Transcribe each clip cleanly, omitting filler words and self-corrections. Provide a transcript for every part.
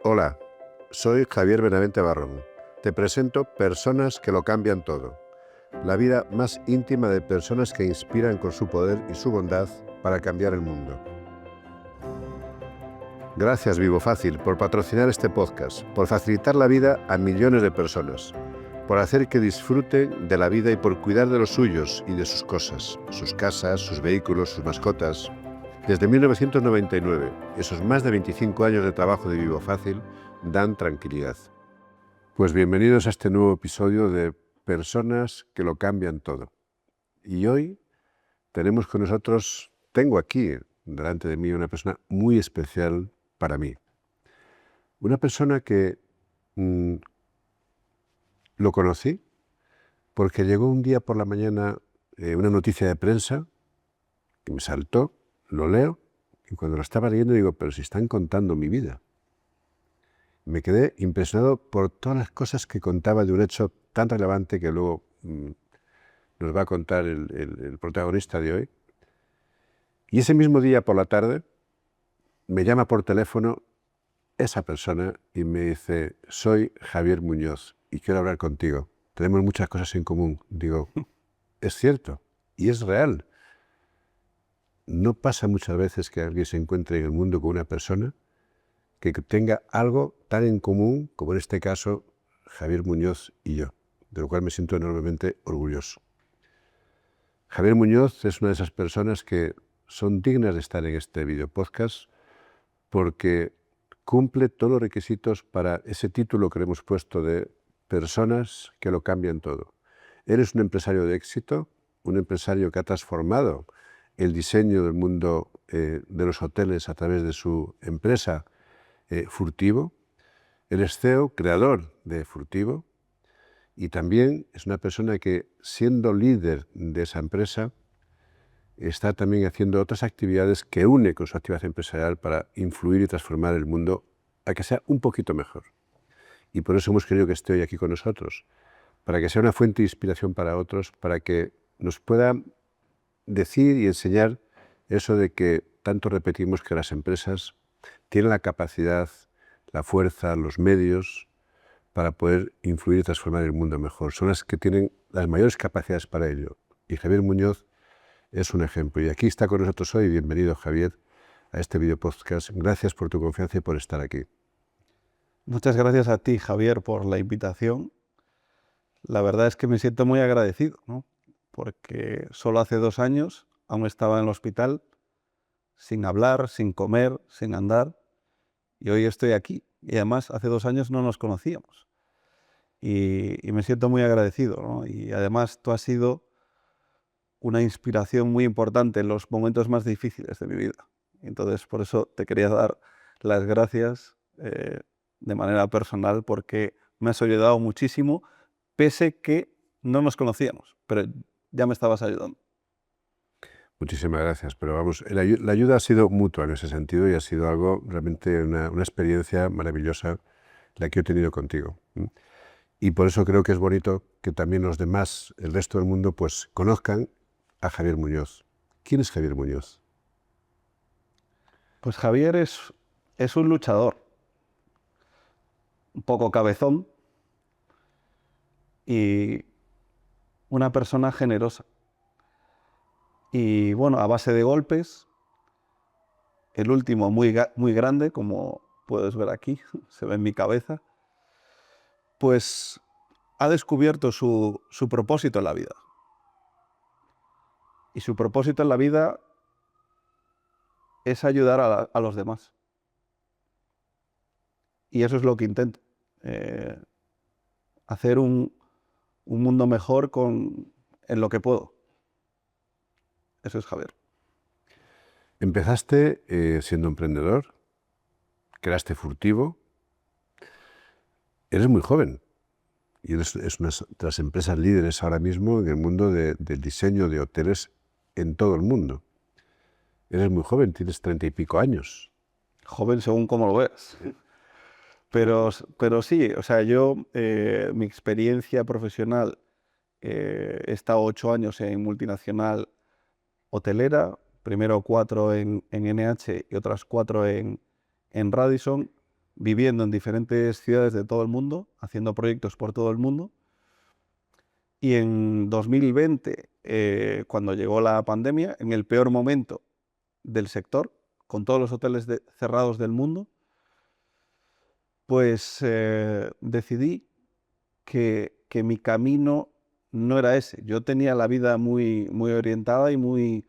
Hola, soy Javier Benavente Barrón. Te presento Personas que lo cambian todo. La vida más íntima de personas que inspiran con su poder y su bondad para cambiar el mundo. Gracias Vivo Fácil por patrocinar este podcast, por facilitar la vida a millones de personas, por hacer que disfruten de la vida y por cuidar de los suyos y de sus cosas, sus casas, sus vehículos, sus mascotas. Desde 1999, esos más de 25 años de trabajo de Vivo Fácil dan tranquilidad. Pues bienvenidos a este nuevo episodio de Personas que lo cambian todo. Y hoy tenemos con nosotros, tengo aquí delante de mí una persona muy especial para mí. Una persona que lo conocí porque llegó un día por la mañana una noticia de prensa que me saltó, lo leo y cuando lo estaba leyendo digo, pero si están contando mi vida. Me quedé impresionado por todas las cosas que contaba de un hecho tan relevante que luego nos va a contar el protagonista de hoy. Y ese mismo día por la tarde me llama por teléfono esa persona y me dice, soy Javier Muñoz y quiero hablar contigo. Tenemos muchas cosas en común. Digo, es cierto y es real. No pasa muchas veces que alguien se encuentre en el mundo con una persona que tenga algo tan en común como en este caso Javier Muñoz y yo, de lo cual me siento enormemente orgulloso. Javier Muñoz es una de esas personas que son dignas de estar en este video podcast porque cumple todos los requisitos para ese título que le hemos puesto de Personas que lo cambian todo. Él es un empresario de éxito, un empresario que ha transformado el diseño del mundo de los hoteles a través de su empresa Furtivo. Él es CEO, creador de Furtivo, y también es una persona que, siendo líder de esa empresa, está también haciendo otras actividades que une con su actividad empresarial para influir y transformar el mundo a que sea un poquito mejor. Y por eso hemos querido que esté hoy aquí con nosotros, para que sea una fuente de inspiración para otros, para que nos pueda decir y enseñar eso de que tanto repetimos que las empresas tienen la capacidad, la fuerza, los medios para poder influir y transformar el mundo mejor. Son las que tienen las mayores capacidades para ello. Y Javier Muñoz es un ejemplo. Y aquí está con nosotros hoy. Bienvenido, Javier, a este video podcast. Gracias por tu confianza y por estar aquí. Muchas gracias a ti, Javier, por la invitación. La verdad es que me siento muy agradecido, ¿no? Porque solo hace 2 años aún estaba en el hospital, sin hablar, sin comer, sin andar, y hoy estoy aquí. Y además, hace 2 años no nos conocíamos. Y me siento muy agradecido, ¿no? Y además, tú has sido una inspiración muy importante en los momentos más difíciles de mi vida. Entonces, por eso te quería dar las gracias de manera personal, porque me has ayudado muchísimo, pese que no nos conocíamos, pero ya me estabas ayudando. Muchísimas gracias, pero vamos, la ayuda ha sido mutua en ese sentido y ha sido algo realmente una experiencia maravillosa la que he tenido contigo. Y por eso creo que es bonito que también los demás, el resto del mundo, pues conozcan a Javier Muñoz. ¿Quién es Javier Muñoz? Pues Javier es un luchador, un poco cabezón y una persona generosa. Y bueno, a base de golpes, el último muy grande, como puedes ver aquí, se ve en mi cabeza, pues ha descubierto su propósito en la vida. Y su propósito en la vida es ayudar a los demás. Y eso es lo que intento. Hacer un mundo mejor en lo que puedo. Eso es Javier. Empezaste siendo emprendedor, creaste Furtivo, eres muy joven y es una de las empresas líderes ahora mismo en el mundo del diseño de hoteles en todo el mundo. Eres muy joven, tienes 30 y pico años. Joven según cómo lo veas. Pero sí, o sea, yo, mi experiencia profesional, he estado 8 años en multinacional hotelera, primero 4 en NH y otras 4 en Radisson. viviendo en diferentes ciudades de todo el mundo, haciendo proyectos por todo el mundo. Y en 2020, cuando llegó la pandemia, en el peor momento del sector, con todos los hoteles cerrados del mundo, pues decidí que mi camino no era ese. Yo tenía la vida muy, muy orientada y muy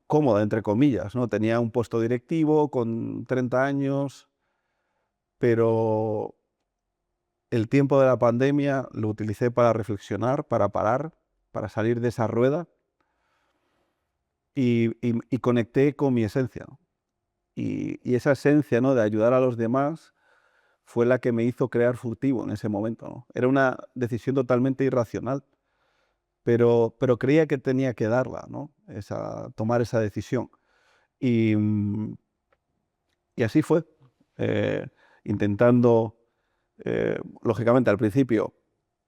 cómoda, entre comillas, ¿no? Tenía un puesto directivo con 30 años, pero el tiempo de la pandemia lo utilicé para reflexionar, para parar, para salir de esa rueda y conecté con mi esencia, ¿no? Y esa esencia, ¿no?, de ayudar a los demás fue la que me hizo crear Furtivo en ese momento, ¿no? Era una decisión totalmente irracional, pero creía que tenía que darla, ¿no? Tomar esa decisión. Y, y así fue, intentando, lógicamente al principio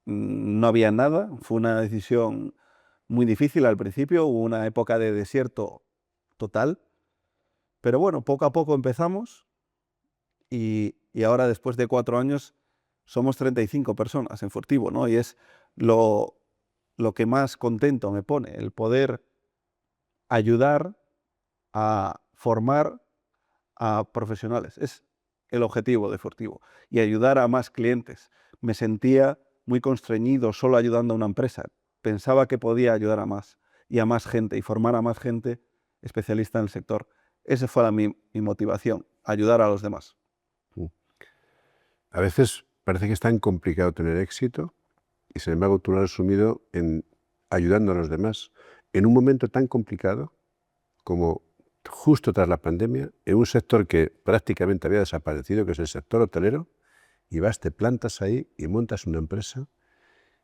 no había nada, fue una decisión muy difícil al principio, hubo una época de desierto total, pero bueno, poco a poco empezamos y ahora después de 4 años somos 35 personas en Furtivo, ¿no? Y es lo que más contento me pone, el poder ayudar a formar a profesionales. Es el objetivo de Furtivo y ayudar a más clientes. Me sentía muy constreñido solo ayudando a una empresa. Pensaba que podía ayudar a más y a más gente y formar a más gente especialista en el sector. Esa fue mi motivación, ayudar a los demás. A veces parece que es tan complicado tener éxito y sin embargo tú lo has asumido en ayudando a los demás en un momento tan complicado como justo tras la pandemia, en un sector que prácticamente había desaparecido, que es el sector hotelero, y vas, te plantas ahí y montas una empresa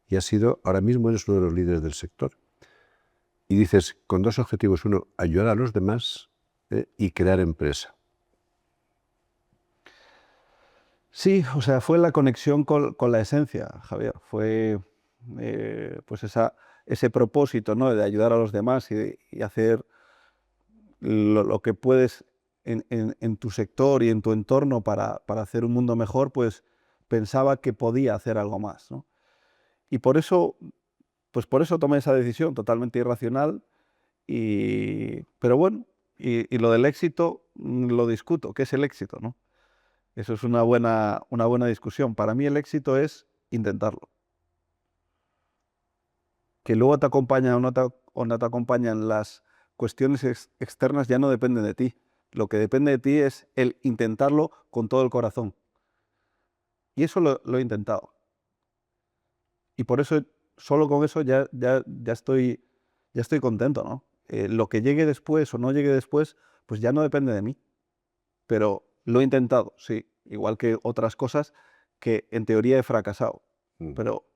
y ahora mismo eres uno de los líderes del sector. Y dices, con 2 objetivos, uno, ayudar a los demás y crear empresa. Sí, o sea, fue la conexión con la esencia, Javier. Fue pues ese propósito, ¿no?, de ayudar a los demás y hacer lo que puedes en tu sector y en tu entorno para hacer un mundo mejor, pues pensaba que podía hacer algo más, ¿no? Y por eso tomé esa decisión totalmente irracional, pero bueno, y lo del éxito lo discuto. ¿Qué es el éxito, no? Eso es una buena discusión. Para mí el éxito es intentarlo. Que luego te acompañan o no te acompañan las cuestiones externas ya no depende de ti. Lo que depende de ti es el intentarlo con todo el corazón. Y eso lo he intentado. Y por eso, solo con eso ya estoy contento, ¿no? Lo que llegue después o no llegue después, pues ya no depende de mí. Pero lo he intentado, sí. Igual que otras cosas que en teoría he fracasado. Pero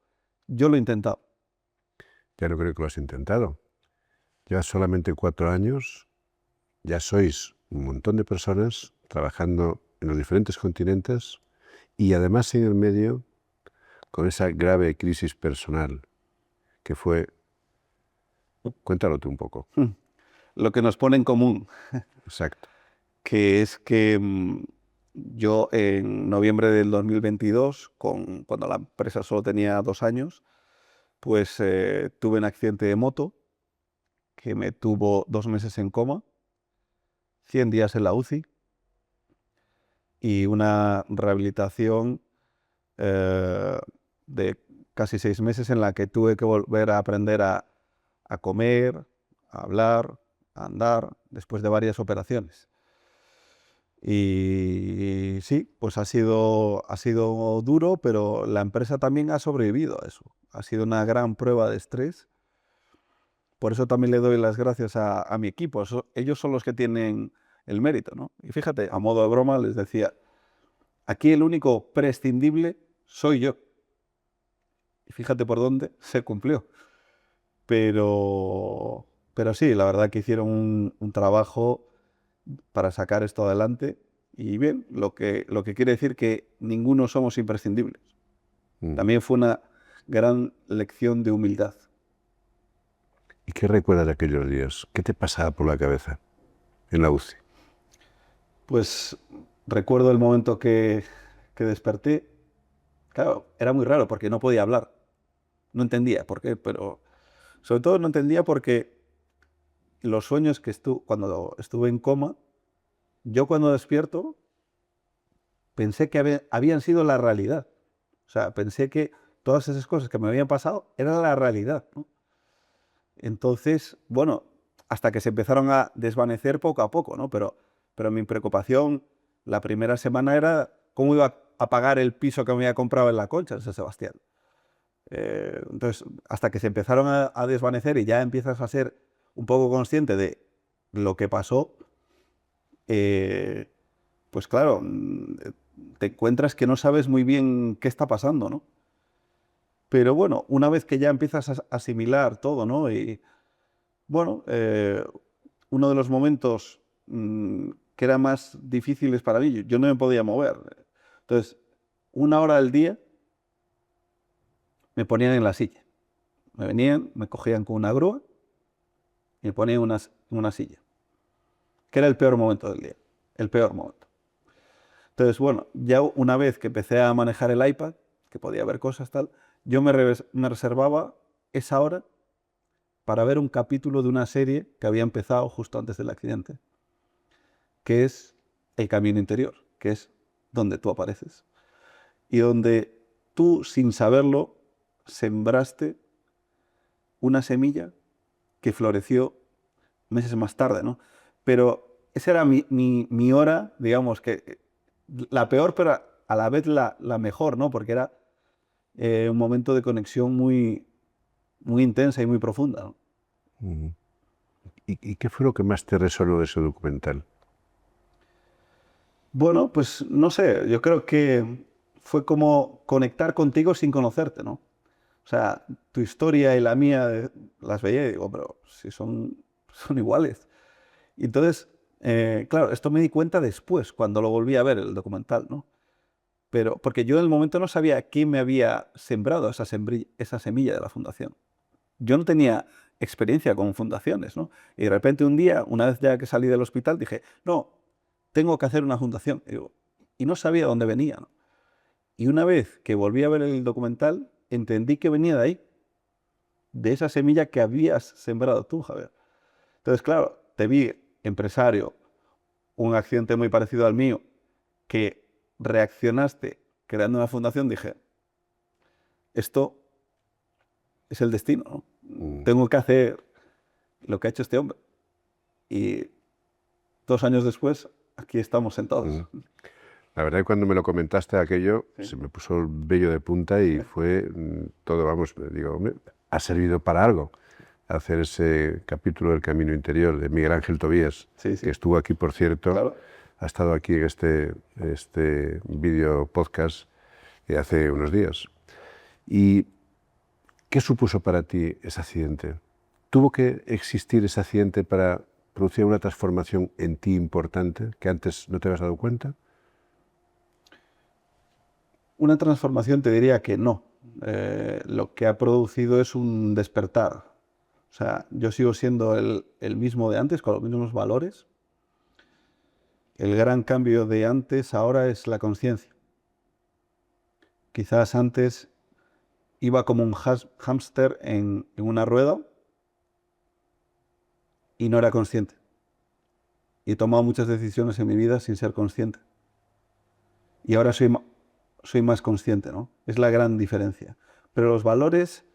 yo lo he intentado. Ya no creo que lo has intentado. Llevas solamente 4 años, ya sois un montón de personas trabajando en los diferentes continentes y además en el medio con esa grave crisis personal que fue... Cuéntalo tú un poco. Lo que nos pone en común. Exacto. Que es que yo en noviembre del 2022, cuando la empresa solo tenía 2 años, pues tuve un accidente de moto que me tuvo 2 meses en coma, 100 días en la UCI y una rehabilitación de casi 6 meses en la que tuve que volver a aprender a comer, a hablar, a andar, después de varias operaciones. Y sí, pues ha sido duro, pero la empresa también ha sobrevivido a eso. Ha sido una gran prueba de estrés. Por eso también le doy las gracias a mi equipo. Ellos son los que tienen el mérito, ¿no? Y fíjate, a modo de broma les decía, aquí el único prescindible soy yo. Y fíjate por dónde se cumplió. Pero sí, la verdad que hicieron un trabajo para sacar esto adelante. Y bien, lo que quiere decir que ninguno somos imprescindibles. También fue una gran lección de humildad. ¿Y qué recuerdas de aquellos días? ¿Qué te pasaba por la cabeza en la UCI? Pues recuerdo el momento que desperté. Claro, era muy raro porque no podía hablar. No entendía por qué, pero sobre todo no entendía porque los sueños cuando estuve en coma, yo cuando despierto pensé que habían sido la realidad. O sea, pensé que todas esas cosas que me habían pasado eran la realidad, ¿no? Entonces, bueno, hasta que se empezaron a desvanecer poco a poco, ¿no? Pero mi preocupación la primera semana era cómo iba a pagar el piso que me había comprado en La Concha, en San Sebastián. Entonces, hasta que se empezaron a desvanecer y ya empiezas a ser un poco consciente de lo que pasó, eh, pues claro, te encuentras que no sabes muy bien qué está pasando, ¿no? Pero bueno, una vez que ya empiezas a asimilar todo, ¿no? Y bueno, uno de los momentos que eran más difíciles para mí, yo no me podía mover. Entonces, 1 hora al día me ponían en la silla. Me venían, me cogían con una grúa y me ponían en una silla. Que era el peor momento del día. El peor momento. Entonces, bueno, ya una vez que empecé a manejar el iPad, que podía ver cosas, tal, yo me reservaba esa hora para ver un capítulo de una serie que había empezado justo antes del accidente, que es El Camino Interior, que es donde tú apareces. Y donde tú, sin saberlo, sembraste una semilla que floreció meses más tarde, ¿no? Pero esa era mi hora, digamos, que la peor, pero a la vez la mejor, ¿no? Porque era un momento de conexión muy, muy intensa y muy profunda, ¿no? Ujú. ¿Y qué fue lo que más te resonó de ese documental? Bueno, pues no sé, yo creo que fue como conectar contigo sin conocerte, ¿no? O sea, tu historia y la mía las veía y digo, pero si son iguales. Y entonces, claro, esto me di cuenta después, cuando lo volví a ver el documental, ¿no? Pero, porque yo en el momento no sabía quién me había sembrado esa semilla de la fundación. Yo no tenía experiencia con fundaciones, ¿no? Y de repente un día, una vez ya que salí del hospital, dije, no, tengo que hacer una fundación. Y no sabía dónde venía, ¿no? Y una vez que volví a ver el documental, entendí que venía de ahí, de esa semilla que habías sembrado tú, Javier. Entonces, claro, te vi empresario, un accidente muy parecido al mío, que reaccionaste creando una fundación, dije, esto es el destino, ¿no? Mm. Tengo que hacer lo que ha hecho este hombre. Y 2 años después, aquí estamos sentados. Mm. La verdad que cuando me lo comentaste aquello, Sí. se me puso el vello de punta y fue todo, vamos, digo, hombre, ha servido para algo hacer ese capítulo del Camino Interior de Miguel Ángel Tobías, Sí, sí. que estuvo aquí, por cierto, Claro. ha estado aquí en este vídeo podcast hace unos días. ¿Y qué supuso para ti ese accidente? ¿Tuvo que existir ese accidente para producir una transformación en ti importante que antes no te habías dado cuenta? Una transformación te diría que no. Lo que ha producido es un despertar. O sea, yo sigo siendo el mismo de antes, con los mismos valores. El gran cambio de antes ahora es la conciencia. Quizás antes iba como un hámster en una rueda y no era consciente. Y he tomado muchas decisiones en mi vida sin ser consciente. Y ahora soy más consciente, ¿no? Es la gran diferencia. Pero los valores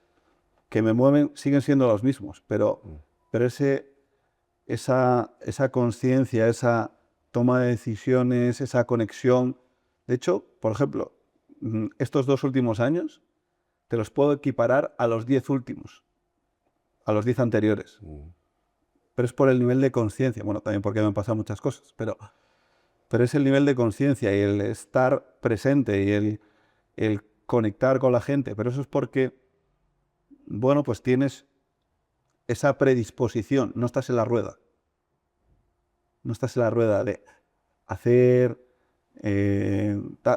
que me mueven siguen siendo los mismos, pero esa conciencia, esa toma de decisiones, esa conexión. De hecho, por ejemplo, estos 2 últimos años te los puedo equiparar a los 10 últimos, a los 10 anteriores. Pero es por el nivel de conciencia. Bueno, también porque me han pasado muchas cosas, pero es el nivel de conciencia y el estar presente y el conectar con la gente. Pero eso es porque, bueno, pues tienes esa predisposición, no estás en la rueda. No estás en la rueda de hacer,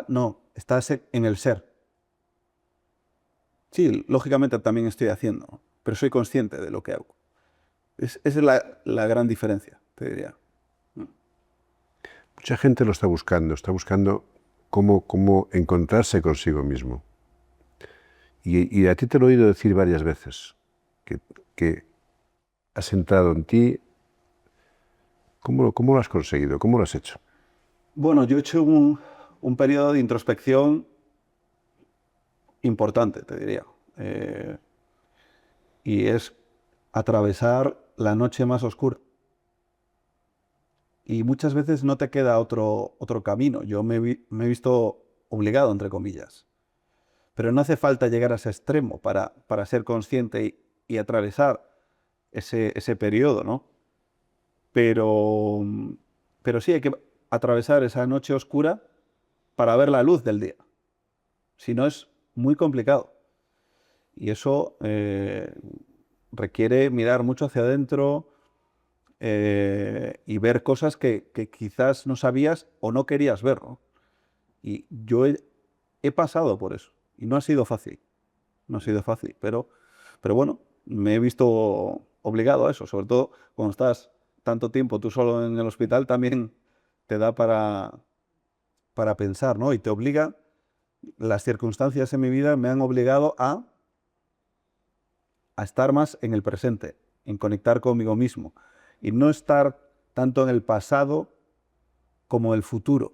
no, estás en el ser. Sí, lógicamente también estoy haciendo, ¿no? Pero soy consciente de lo que hago. Esa es la gran diferencia, te diría. Mucha gente lo está buscando cómo encontrarse consigo mismo. Y a ti te lo he oído decir varias veces, que has entrado en ti. ¿Cómo lo has conseguido? ¿Cómo lo has hecho? Bueno, yo he hecho un periodo de introspección importante, te diría. Y es atravesar la noche más oscura. Y muchas veces no te queda otro camino. Yo me he visto obligado, entre comillas. Pero no hace falta llegar a ese extremo para ser consciente y atravesar ese periodo, ¿no? Pero sí hay que atravesar esa noche oscura para ver la luz del día. Si no, es muy complicado. Y eso requiere mirar mucho hacia adentro y ver cosas que quizás no sabías o no querías ver, ¿no? Y yo he pasado por eso. Y no ha sido fácil. No ha sido fácil. Pero bueno, me he visto obligado a eso. Sobre todo cuando estás tanto tiempo tú solo en el hospital, también te da para pensar, ¿no? Y te obliga. Las circunstancias en mi vida me han obligado a estar más en el presente, en conectar conmigo mismo y no estar tanto en el pasado como el futuro,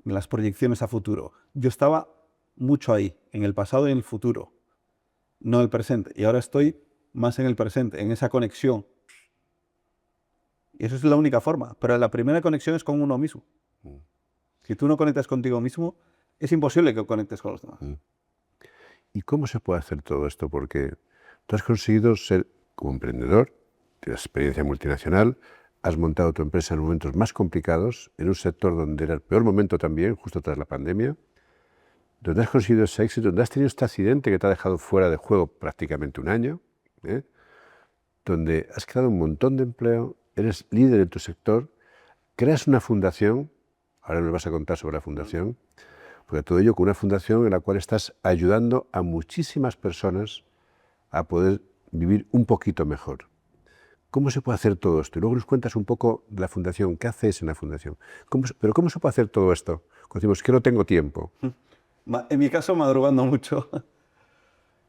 en las proyecciones a futuro. Yo estaba mucho ahí, en el pasado y en el futuro, no en el presente. Y ahora estoy más en el presente, en esa conexión. Y eso es la única forma. Pero la primera conexión es con uno mismo. Si tú no conectas contigo mismo, es imposible que conectes con los demás. ¿Y cómo se puede hacer todo esto? Porque tú has conseguido ser como emprendedor, tienes experiencia multinacional, has montado tu empresa en momentos más complicados, en un sector donde era el peor momento también, justo tras la pandemia, donde has conseguido ese éxito, donde has tenido este accidente que te ha dejado fuera de juego prácticamente un año, donde has creado un montón de empleo, eres líder en tu sector, creas una fundación, ahora nos vas a contar sobre la fundación, porque todo ello con una fundación en la cual estás ayudando a muchísimas personas a poder vivir un poquito mejor. ¿Cómo se puede hacer todo esto? Y luego nos cuentas un poco de la fundación, ¿qué haces en la fundación? Pero ¿cómo se puede hacer todo esto? Cuando decimos que no tengo tiempo. En mi caso, madrugando mucho.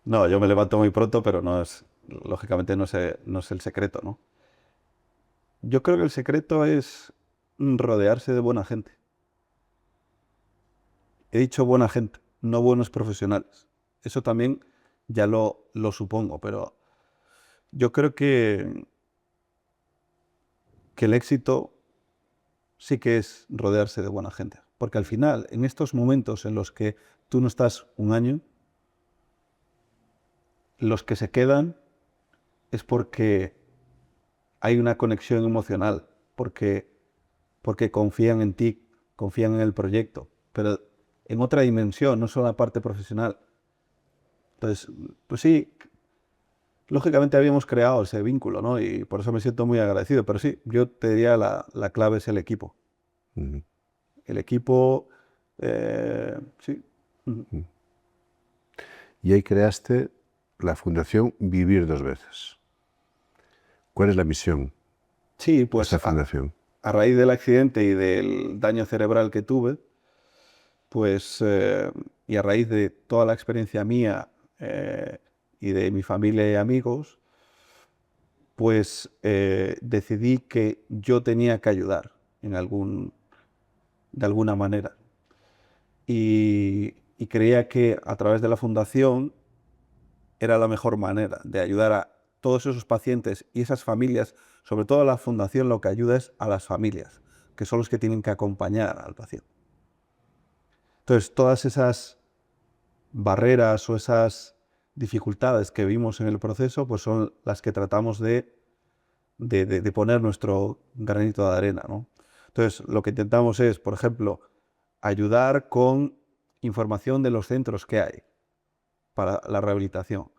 No, yo me levanto muy pronto, pero lógicamente no es el secreto, ¿no? Yo creo que el secreto es rodearse de buena gente. He dicho buena gente, no buenos profesionales. Eso también ya lo supongo, pero yo creo que el éxito sí que es rodearse de buena gente. Porque al final, en estos momentos en los que tú no estás un año, los que se quedan es porque hay una conexión emocional, porque confían en ti, confían en el proyecto, pero en otra dimensión, no solo la parte profesional. Entonces, pues sí, lógicamente habíamos creado ese vínculo, ¿no? Y por eso me siento muy agradecido. Pero sí, yo te diría la clave es el equipo. El equipo, sí. Y ahí creaste la Fundación Vivir Dos Veces. ¿Cuál es la misión Sí, de pues esta fundación? a raíz del accidente y del daño cerebral que tuve, pues, y a raíz de toda la experiencia mía y de mi familia y amigos, pues decidí que yo tenía que ayudar de alguna manera. Y creía que a través de la fundación era la mejor manera de ayudar a todos esos pacientes y esas familias. Sobre todo la fundación lo que ayuda es a las familias, que son los que tienen que acompañar al paciente. Entonces, todas esas barreras o esas dificultades que vimos en el proceso, pues son las que tratamos de poner nuestro granito de arena, ¿no? Entonces, lo que intentamos es, por ejemplo, ayudar con información de los centros que hay para la rehabilitación.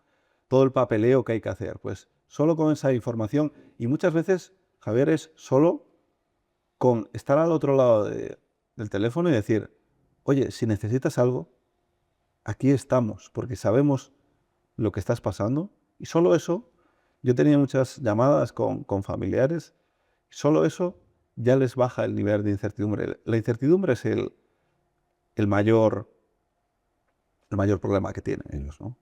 Todo el papeleo que hay que hacer, pues solo con esa información. Y muchas veces, Javier, es solo con estar al otro lado del teléfono y decir, oye, si necesitas algo, aquí estamos, porque sabemos lo que estás pasando. Y solo eso, yo tenía muchas llamadas con familiares, solo eso ya les baja el nivel de incertidumbre. La incertidumbre es el mayor problema que tienen ellos, ¿no?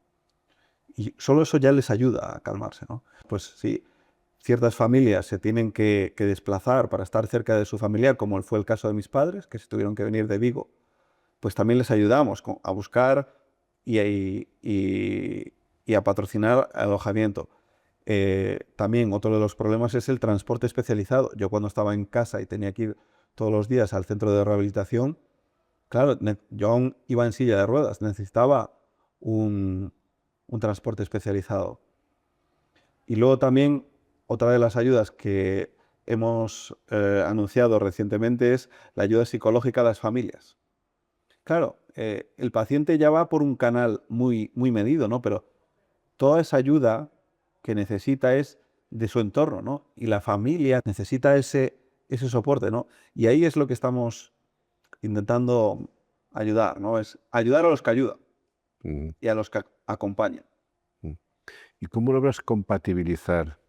Y solo eso ya les ayuda a calmarse, ¿no? Pues si ciertas familias se tienen que desplazar para estar cerca de su familiar, como fue el caso de mis padres, que se tuvieron que venir de Vigo, pues también les ayudamos a buscar y a patrocinar alojamiento. También otro de los problemas es el transporte especializado. Yo cuando estaba en casa y tenía que ir todos los días al centro de rehabilitación, claro, yo aún iba en silla de ruedas, necesitaba un transporte especializado. Y luego también otra de las ayudas que hemos anunciado recientemente es la ayuda psicológica a las familias. Claro, el paciente ya va por un canal muy, muy medido, ¿no? Pero toda esa ayuda que necesita es de su entorno, ¿no? Y la familia necesita ese soporte, ¿no? Y ahí es lo que estamos intentando ayudar, ¿no? Es ayudar a los que ayudan y a los que acompañan. ¿Y cómo logras compatibilizar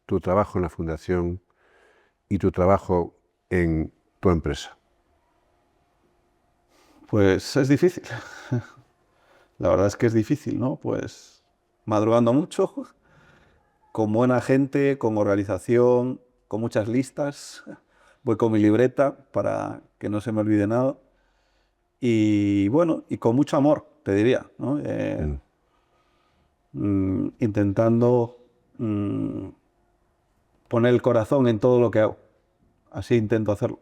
tu trabajo en la fundación y tu trabajo en tu empresa? Pues es difícil. La verdad es que es difícil, ¿no? Pues madrugando mucho, con buena gente, con organización, con muchas listas. Voy con mi libreta para que no se me olvide nada. Y bueno, y con mucho amor, te diría, ¿no? Intentando poner el corazón en todo lo que hago. Así intento hacerlo.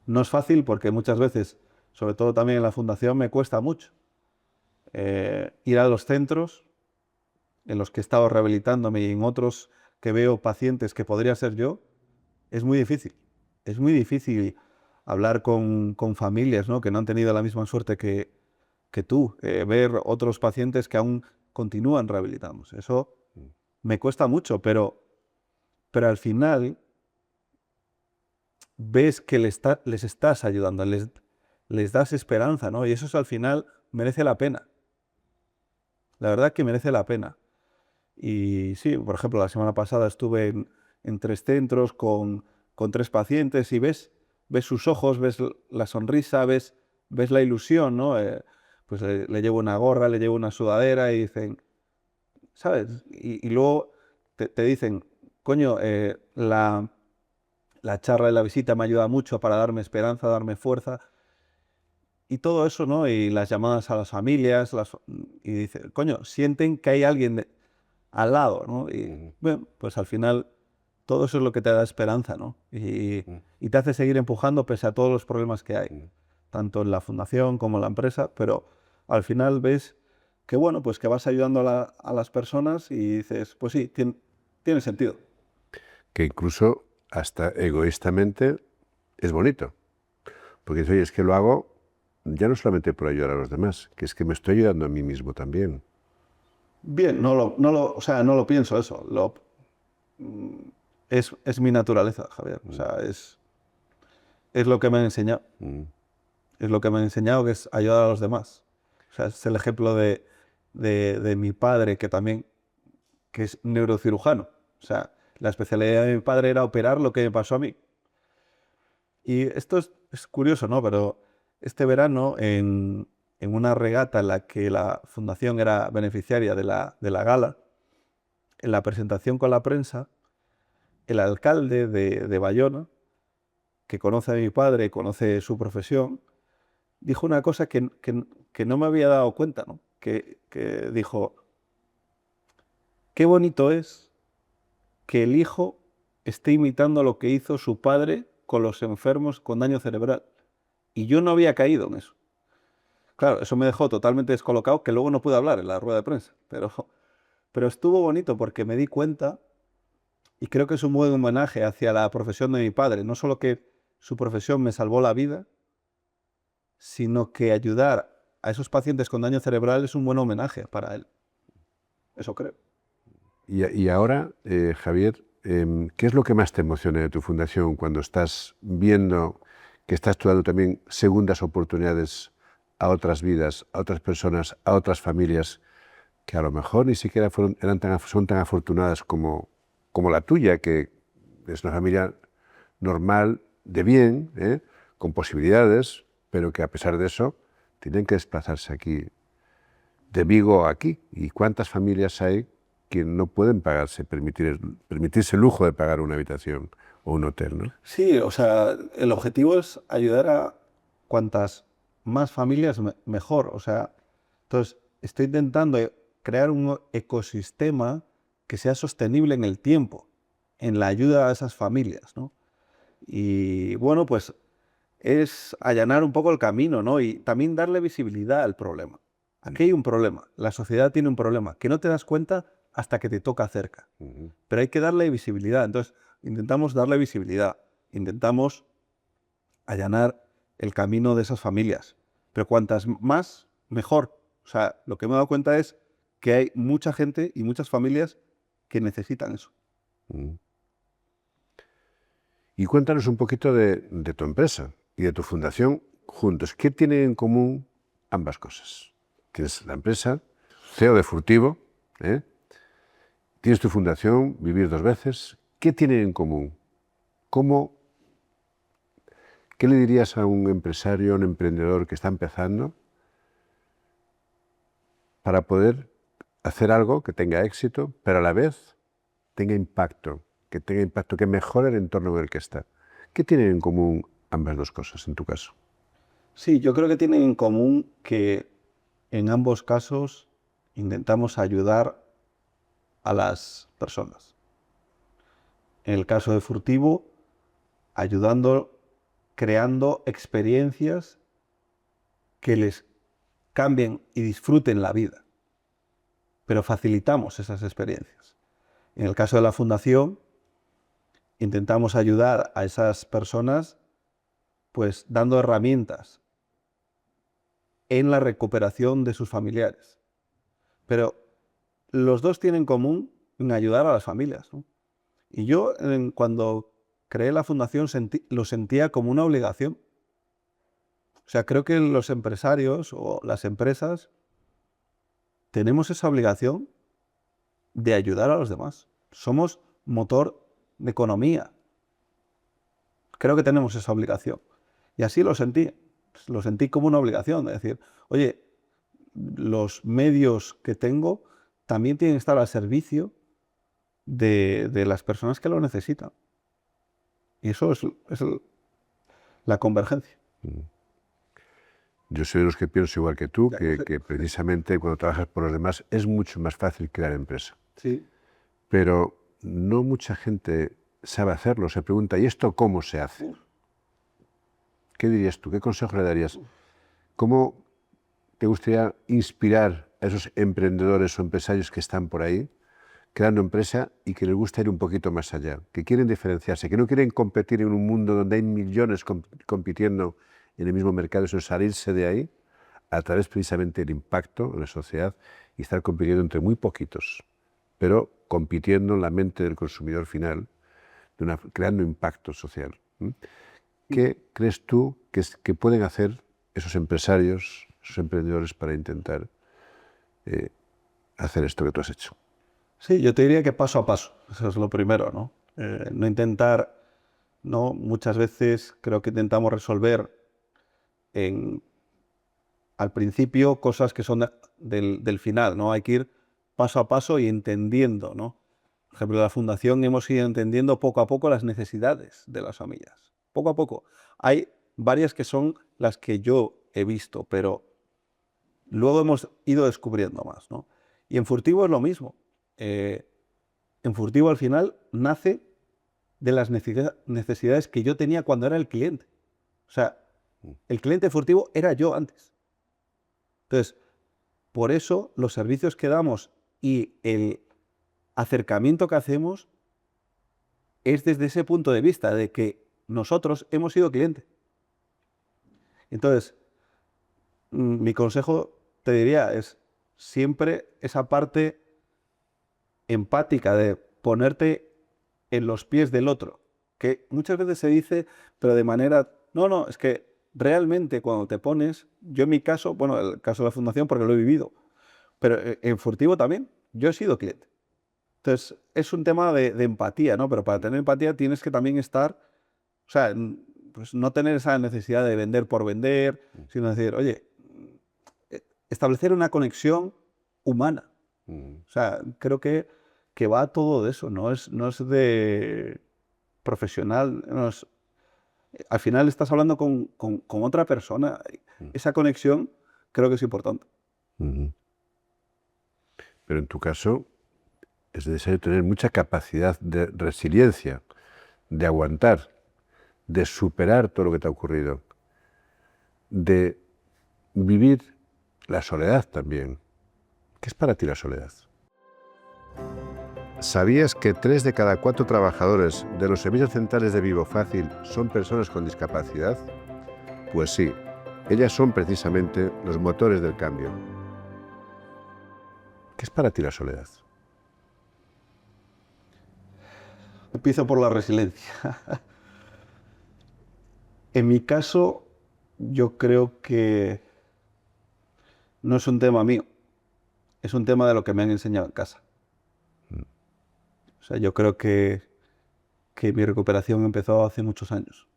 No es fácil porque muchas veces, sobre todo también en la fundación, me cuesta mucho. Ir a los centros en los que he estado rehabilitándome y en otros que veo pacientes que podría ser yo, es muy difícil. Es muy difícil hablar con familias, ¿no? Que no han tenido la misma suerte que tú, ver otros pacientes que aún continúan rehabilitándose. Eso me cuesta mucho, pero al final ves que les estás ayudando, les das esperanza, ¿no? Y eso al final merece la pena. La verdad que merece la pena. Y sí, por ejemplo, la semana pasada estuve en 3 centros con 3 pacientes y ves sus ojos, ves la sonrisa, ves la ilusión, ¿no? Pues le llevo una gorra, le llevo una sudadera y dicen, ¿sabes? Y luego te dicen, coño, la charla de la visita me ayuda mucho para darme esperanza, darme fuerza. Y todo eso, ¿no? Y las llamadas a las familias, y dice, coño, sienten que hay alguien al lado, ¿no? Y bueno, pues al final todo eso es lo que te da esperanza, ¿no? Y te hace seguir empujando pese a todos los problemas que hay, tanto en la fundación como en la empresa, pero al final ves que, bueno, pues que vas ayudando a las personas y dices, pues sí, tiene sentido. Que incluso hasta egoístamente es bonito. Porque dices, oye, es que lo hago ya no solamente por ayudar a los demás, que es que me estoy ayudando a mí mismo también. Bien, no lo pienso eso. Es mi naturaleza, Javier. O sea, es lo que me han enseñado. Es lo que me han enseñado, que es ayudar a los demás. O sea, es el ejemplo de mi padre, que es neurocirujano. O sea, la especialidad de mi padre era operar lo que me pasó a mí. Y esto es curioso, ¿no? Pero este verano, en una regata en la que la fundación era beneficiaria de la gala, en la presentación con la prensa, el alcalde de Bayona, que conoce a mi padre, conoce su profesión, dijo una cosa que no me había dado cuenta, ¿no? Que dijo, qué bonito es que el hijo esté imitando lo que hizo su padre con los enfermos con daño cerebral. Y yo no había caído en eso. Claro, eso me dejó totalmente descolocado, que luego no pude hablar en la rueda de prensa. Pero estuvo bonito porque me di cuenta, y creo que es un buen homenaje hacia la profesión de mi padre. No solo que su profesión me salvó la vida, sino que ayudar a esos pacientes con daño cerebral es un buen homenaje para él. Eso creo. Y ahora, Javier, ¿qué es lo que más te emociona de tu fundación cuando estás viendo que estás tú dando también segundas oportunidades a otras vidas, a otras personas, a otras familias que a lo mejor ni siquiera son tan afortunadas como la tuya, que es una familia normal, de bien, con posibilidades, pero que a pesar de eso tienen que desplazarse aquí, de Vigo a aquí. ¿Y cuántas familias hay que no pueden permitirse el lujo de pagar una habitación o un hotel, ¿no? Sí, o sea, el objetivo es ayudar a cuantas más familias mejor. O sea, entonces estoy intentando crear un ecosistema que sea sostenible en el tiempo, en la ayuda a esas familias, ¿no? Y bueno, pues es allanar un poco el camino, ¿no? Y también darle visibilidad al problema. Aquí hay un problema, la sociedad tiene un problema, que no te das cuenta hasta que te toca cerca. Pero hay que darle visibilidad. Entonces, intentamos darle visibilidad, intentamos allanar el camino de esas familias. Pero cuantas más, mejor. O sea, lo que me he dado cuenta es que hay mucha gente y muchas familias que necesitan eso. Y cuéntanos un poquito de tu empresa y de tu fundación juntos. ¿Qué tienen en común ambas cosas? Tienes la empresa, CEO de Furtivo, tienes tu fundación, Vivir Dos Veces. ¿Qué tienen en común? ¿Qué le dirías a un empresario, a un emprendedor que está empezando para poder hacer algo que tenga éxito, pero a la vez tenga impacto, que mejore el entorno en el que está? ¿Qué tienen en común ambas dos cosas en tu caso? Sí, yo creo que tienen en común que en ambos casos intentamos ayudar a las personas. En el caso de Furtivo, ayudando, creando experiencias que les cambien y disfruten la vida, pero facilitamos esas experiencias. En el caso de la fundación, intentamos ayudar a esas personas pues dando herramientas en la recuperación de sus familiares. Pero los dos tienen en común en ayudar a las familias, ¿no? Y yo cuando creé la fundación lo sentía como una obligación. O sea, creo que los empresarios o las empresas tenemos esa obligación de ayudar a los demás. Somos motor de economía. Creo que tenemos esa obligación. Y así lo sentí. Lo sentí como una obligación de decir, oye, los medios que tengo también tienen que estar al servicio de las personas que lo necesitan. Y eso es la convergencia. Yo soy de los que pienso igual que tú, Ya, que precisamente cuando trabajas por los demás es mucho más fácil crear empresa. sí. Pero no mucha gente sabe hacerlo. Se pregunta, ¿y esto cómo se hace? ¿Qué dirías tú? ¿Qué consejo le darías? ¿Cómo te gustaría inspirar a esos emprendedores o empresarios que están por ahí, creando empresa y que les gusta ir un poquito más allá, que quieren diferenciarse, que no quieren competir en un mundo donde hay millones compitiendo en el mismo mercado, sino salirse de ahí a través precisamente del impacto en la sociedad y estar compitiendo entre muy poquitos, pero compitiendo en la mente del consumidor final, creando impacto social? ¿Qué crees tú que pueden hacer esos empresarios, esos emprendedores para intentar hacer esto que tú has hecho? Sí, yo te diría que paso a paso. Eso es lo primero, ¿no? No intentar, ¿no? Muchas veces creo que intentamos resolver al principio cosas que son del final, ¿no? Hay que ir paso a paso y entendiendo, ¿no? Por ejemplo, en la fundación hemos ido entendiendo poco a poco las necesidades de las familias. Poco a poco. Hay varias que son las que yo he visto, pero luego hemos ido descubriendo más, ¿no? Y en Furtivo es lo mismo. En Furtivo al final nace de las necesidades que yo tenía cuando era el cliente. O sea, el cliente Furtivo era yo antes. Entonces, por eso los servicios que damos y el acercamiento que hacemos es desde ese punto de vista, de que nosotros hemos sido cliente. Entonces, mi consejo, te diría, es siempre esa parte empática de ponerte en los pies del otro, que muchas veces se dice, pero de manera, no, es que realmente cuando te pones, yo en mi caso, bueno, el caso de la fundación porque lo he vivido, pero en Furtivo también, yo he sido cliente. Entonces, es un tema de empatía, ¿no? Pero para tener empatía tienes que también estar sea, pues no tener esa necesidad de vender por vender, sino decir, oye, establecer una conexión humana. O sea, creo que va todo de eso, no es de profesional. Al final estás hablando con otra persona. Esa conexión creo que es importante. Pero en tu caso es necesario tener mucha capacidad de resiliencia, de aguantar, de superar todo lo que te ha ocurrido, de vivir la soledad también. ¿Qué es para ti la soledad? ¿Sabías que 3 de cada 4 trabajadores de los servicios centrales de Vivo Fácil son personas con discapacidad? Pues sí, ellas son precisamente los motores del cambio. ¿Qué es para ti la soledad? Empiezo por la resiliencia. En mi caso, yo creo que no es un tema mío, es un tema de lo que me han enseñado en casa. O sea, yo creo que mi recuperación empezó hace muchos años,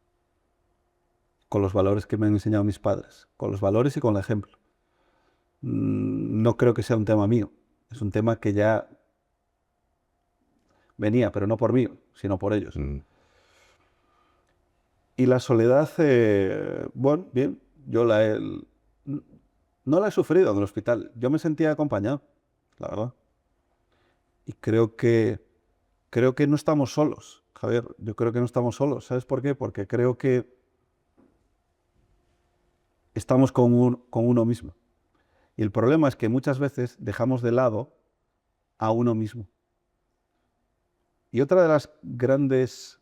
con los valores que me han enseñado mis padres, con los valores y con el ejemplo. No creo que sea un tema mío, es un tema que ya venía, pero no por mí, sino por ellos. Y la soledad, bueno, bien, yo no la he sufrido en el hospital, yo me sentía acompañado, la verdad. Y creo que no estamos solos, Javier, yo creo que no estamos solos. ¿Sabes por qué? Porque creo que estamos con uno mismo. Y el problema es que muchas veces dejamos de lado a uno mismo. Y otra de las grandes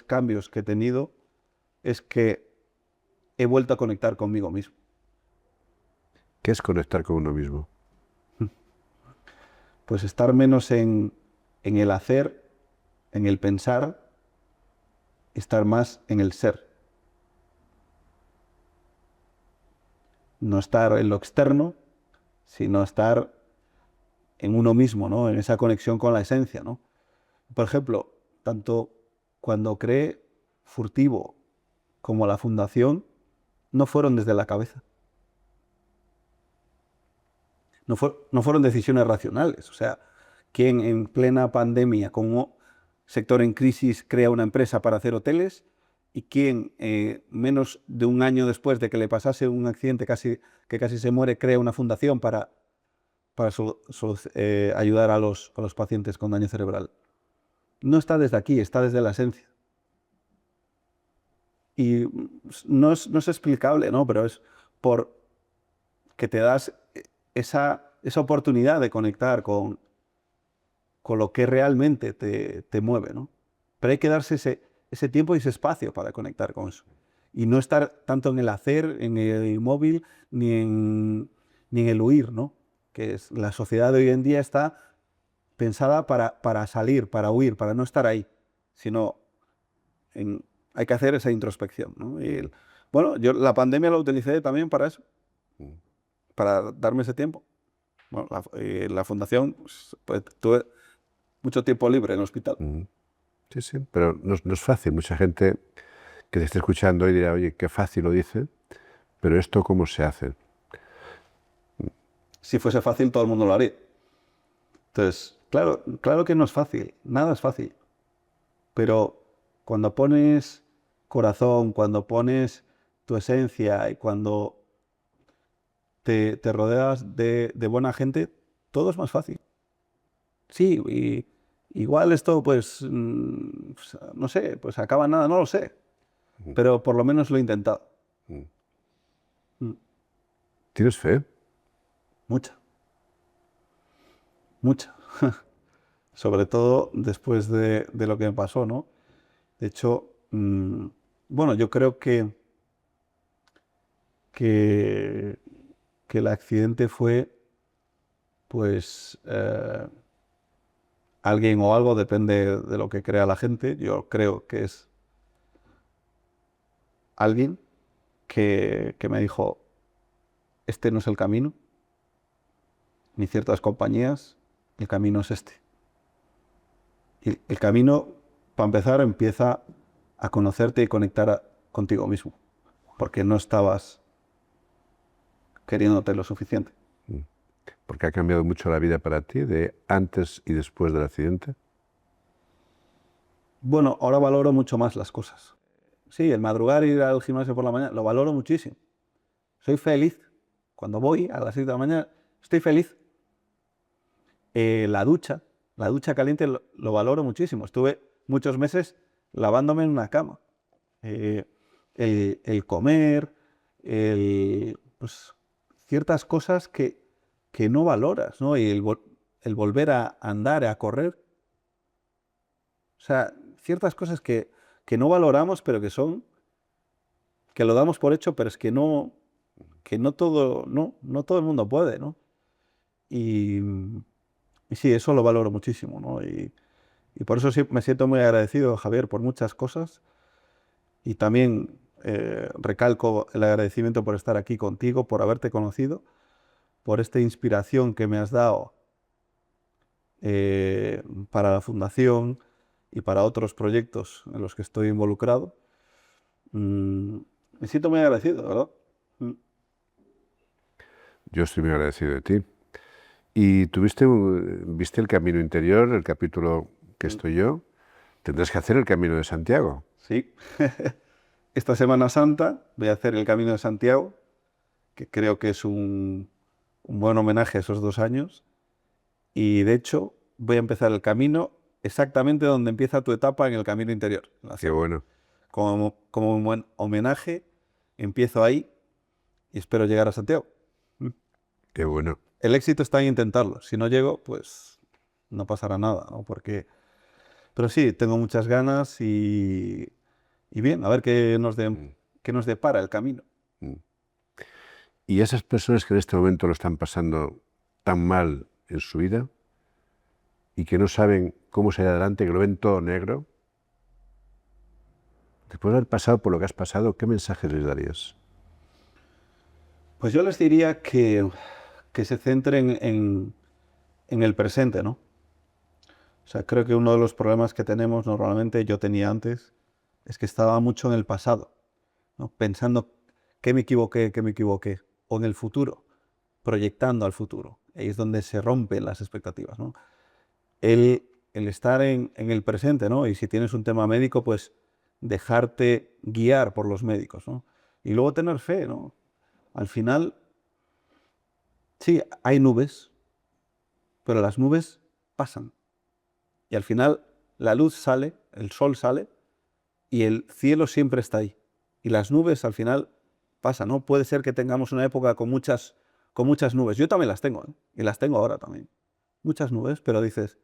cambios que he tenido es que he vuelto a conectar conmigo mismo. ¿Qué es conectar con uno mismo? Pues estar menos en el hacer, en el pensar, estar más en el ser. No estar en lo externo, sino estar en uno mismo, ¿no? En esa conexión con la esencia, ¿no? Por ejemplo, tanto cuando creé Furtivo como la fundación, no fueron desde la cabeza. No fueron decisiones racionales. O sea, ¿quién en plena pandemia, con un sector en crisis, crea una empresa para hacer hoteles? ¿Y quién, menos de un año después de que le pasase un accidente que casi se muere, crea una fundación para ayudar a los pacientes con daño cerebral? No está desde aquí, está desde la esencia. Y no es explicable, ¿no? Pero es por que te das esa oportunidad de conectar con lo que realmente te mueve, ¿no? Pero hay que darse ese tiempo y ese espacio para conectar con eso. Y no estar tanto en el hacer, en el inmóvil, ni en el huir, ¿no? Que la sociedad de hoy en día está pensada para salir, para huir, para no estar ahí, sino hay que hacer esa introspección, ¿no? Y, bueno, yo la pandemia la utilicé también para eso, para darme ese tiempo. Bueno, la fundación, pues tuve mucho tiempo libre en el hospital. Sí, sí, pero no es fácil. Mucha gente que te esté escuchando y dirá, oye, qué fácil lo dice, pero ¿esto cómo se hace? Si fuese fácil, todo el mundo lo haría. Entonces, claro que no es fácil, nada es fácil. Pero cuando pones corazón, cuando pones tu esencia y cuando te rodeas de buena gente, todo es más fácil. Sí, y igual esto, pues, no sé, pues acaba en nada, no lo sé. Pero por lo menos lo he intentado. ¿Tienes fe? Mucha. Mucha. Sobre todo después de lo que me pasó, ¿no? De hecho, bueno, yo creo que el accidente fue, pues, alguien o algo, depende de lo que crea la gente. Yo creo que es alguien que me dijo, este no es el camino, ni ciertas compañías, el camino es este. Y el camino, para empezar, empieza a conocerte y conectar contigo mismo, porque no estabas queriéndote lo suficiente. Porque ha cambiado mucho la vida para ti de antes y después del accidente. Bueno, ahora valoro mucho más las cosas. Sí, el madrugar y ir al gimnasio por la mañana, lo valoro muchísimo. Soy feliz. Cuando voy a las 6 de la mañana, estoy feliz. La ducha caliente lo valoro muchísimo. Estuve muchos meses lavándome en una cama. Eh, el comer, pues, ciertas cosas que no valoras, ¿no? Y el volver a andar, a correr. O sea, ciertas cosas que no valoramos, pero que lo damos por hecho, pero es que no todo, no todo el mundo puede, ¿no? Y, y sí, eso lo valoro muchísimo, ¿no? Y por eso sí me siento muy agradecido, Javier, por muchas cosas. Y también recalco el agradecimiento por estar aquí contigo, por haberte conocido, por esta inspiración que me has dado para la fundación y para otros proyectos en los que estoy involucrado. Me siento muy agradecido, ¿verdad? Yo estoy muy agradecido de ti. ¿Y viste el camino interior, el capítulo que estoy yo? Tendrás que hacer el Camino de Santiago. Sí. Esta Semana Santa voy a hacer el Camino de Santiago, que creo que es un buen homenaje a esos 2 años. Y de hecho voy a empezar el camino exactamente donde empieza tu etapa en el camino interior. Qué bueno. Como un buen homenaje, empiezo ahí y espero llegar a Santiago. Qué bueno. El éxito está en intentarlo. Si no llego, pues no pasará nada, ¿no? Pero sí, tengo muchas ganas y bien, a ver qué nos depara el camino. Y esas personas que en este momento lo están pasando tan mal en su vida y que no saben cómo salir adelante, que lo ven todo negro, después de haber pasado por lo que has pasado, ¿qué mensajes les darías? Pues yo les diría que se centren en el presente, ¿no? O sea, creo que uno de los problemas que tenemos normalmente, yo tenía antes, es que estaba mucho en el pasado, ¿no? Pensando qué me equivoqué, o en el futuro, proyectando al futuro. Ahí es donde se rompen las expectativas, ¿no? El estar en el presente, ¿no? Y si tienes un tema médico, pues dejarte guiar por los médicos, ¿no? Y luego tener fe, ¿no? Al final, sí, hay nubes, pero las nubes pasan. Y al final la luz sale, el sol sale y el cielo siempre está ahí. Y las nubes al final pasan, ¿no? Puede ser que tengamos una época con muchas nubes. Yo también las tengo, ¿eh? Y las tengo ahora también. Muchas nubes, pero dices,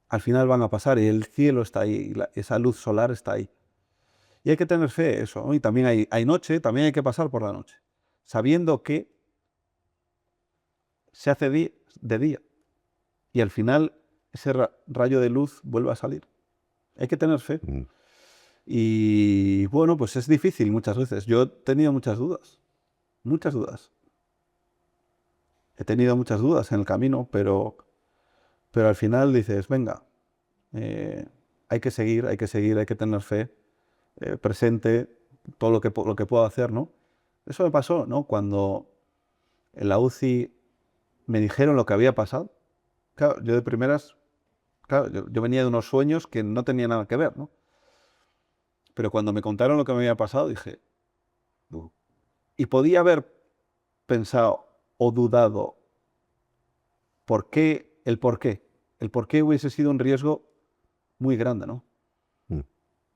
al final van a pasar y el cielo está ahí, y esa luz solar está ahí. Y hay que tener fe, eso, ¿no? Y también hay noche, también hay que pasar por la noche, sabiendo que se hace de día y al final ese rayo de luz vuelve a salir. Hay que tener fe. Y bueno, pues es difícil muchas veces. Yo he tenido muchas dudas, muchas dudas. He tenido muchas dudas en el camino, pero al final dices, venga, hay que seguir, hay que tener fe, presente, todo lo que puedo hacer, ¿no? Eso me pasó, ¿no? Cuando en la UCI me dijeron lo que había pasado. Claro, yo de primeras, claro, yo venía de unos sueños que no tenían nada que ver, ¿no? Pero cuando me contaron lo que me había pasado, dije, y podía haber pensado o dudado por qué, el por qué hubiese sido un riesgo muy grande, ¿no?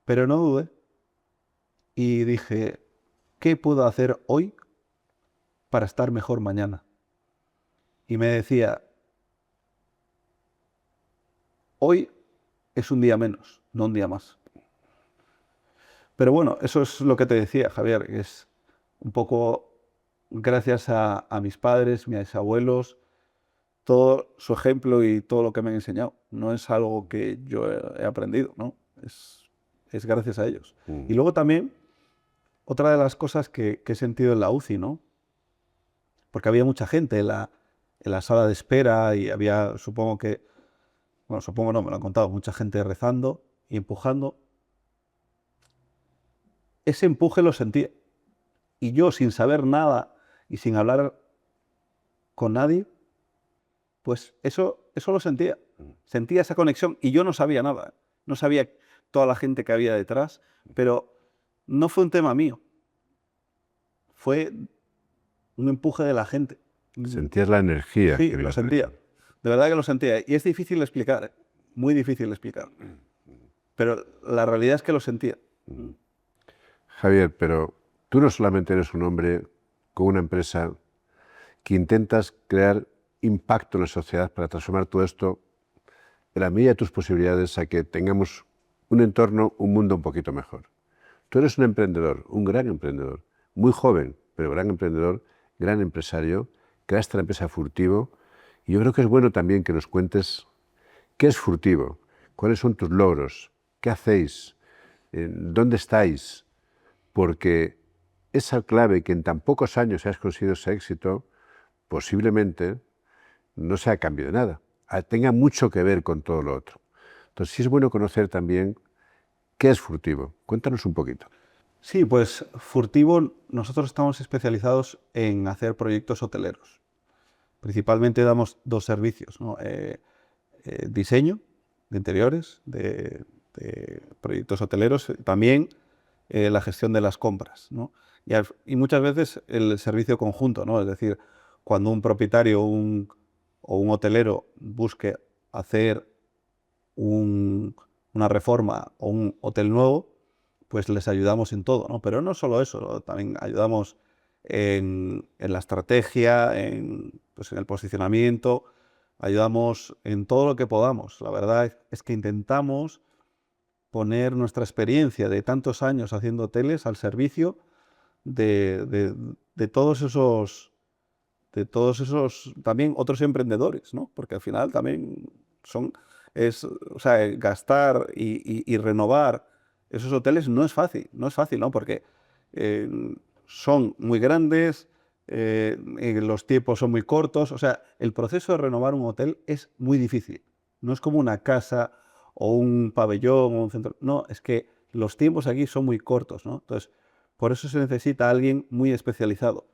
Pero no dudé y dije, ¿qué puedo hacer hoy para estar mejor mañana? Y me decía, hoy es un día menos, no un día más. Pero bueno, eso es lo que te decía, Javier, que es un poco gracias a mis padres, mis abuelos, todo su ejemplo y todo lo que me han enseñado. No es algo que yo he aprendido, ¿no? Es gracias a ellos. Y luego también, otra de las cosas que he sentido en la UCI, ¿no? Porque había mucha gente en la sala de espera y había, supongo no, me lo han contado, mucha gente rezando y empujando. ese empuje lo sentía. Y yo, sin saber nada y sin hablar con nadie, pues eso lo sentía. Sentía esa conexión y yo no sabía nada. No sabía toda la gente que había detrás, pero no fue un tema mío. Fue un empuje de la gente. Sentías la energía. Sí, que lo ibas a sentía. decir. De verdad que lo sentía. Y es difícil de explicar, ¿eh? Muy difícil de explicar. Pero la realidad es que lo sentía. Javier, pero tú no solamente eres un hombre con una empresa que intentas crear impacto en la sociedad para transformar todo esto en la medida de tus posibilidades a que tengamos un entorno, un mundo un poquito mejor. Tú eres un emprendedor, un gran emprendedor, muy joven, pero gran emprendedor, gran empresario, creaste la empresa Furtivo y yo creo que es bueno también que nos cuentes qué es Furtivo, cuáles son tus logros, qué hacéis, dónde estáis, porque esa clave que en tan pocos años has conseguido ese éxito, posiblemente no sea a cambio de nada, tenga mucho que ver con todo lo otro. Entonces sí es bueno conocer también qué es Furtivo. Cuéntanos un poquito. Sí, pues Furtivo, nosotros estamos especializados en hacer proyectos hoteleros. Principalmente damos dos servicios, ¿no? Diseño de interiores, de proyectos hoteleros, también la gestión de las compras, ¿no? Y muchas veces el servicio conjunto, ¿no? Es decir, cuando un propietario o un hotelero busque hacer una reforma o un hotel nuevo, pues les ayudamos en todo, ¿no? Pero no solo eso, ¿no? También ayudamos en la estrategia, pues en el posicionamiento, ayudamos en todo lo que podamos. La verdad es que intentamos poner nuestra experiencia de tantos años haciendo hoteles al servicio de todos esos también otros emprendedores, ¿no? Porque al final también o sea, gastar y renovar esos hoteles no es fácil, ¿no? Porque eh, son muy grandes, los tiempos son muy cortos, o sea, el proceso de renovar un hotel es muy difícil. No es como una casa o un pabellón o un centro, no, es que los tiempos aquí son muy cortos, ¿no? Entonces, por eso se necesita alguien muy especializado.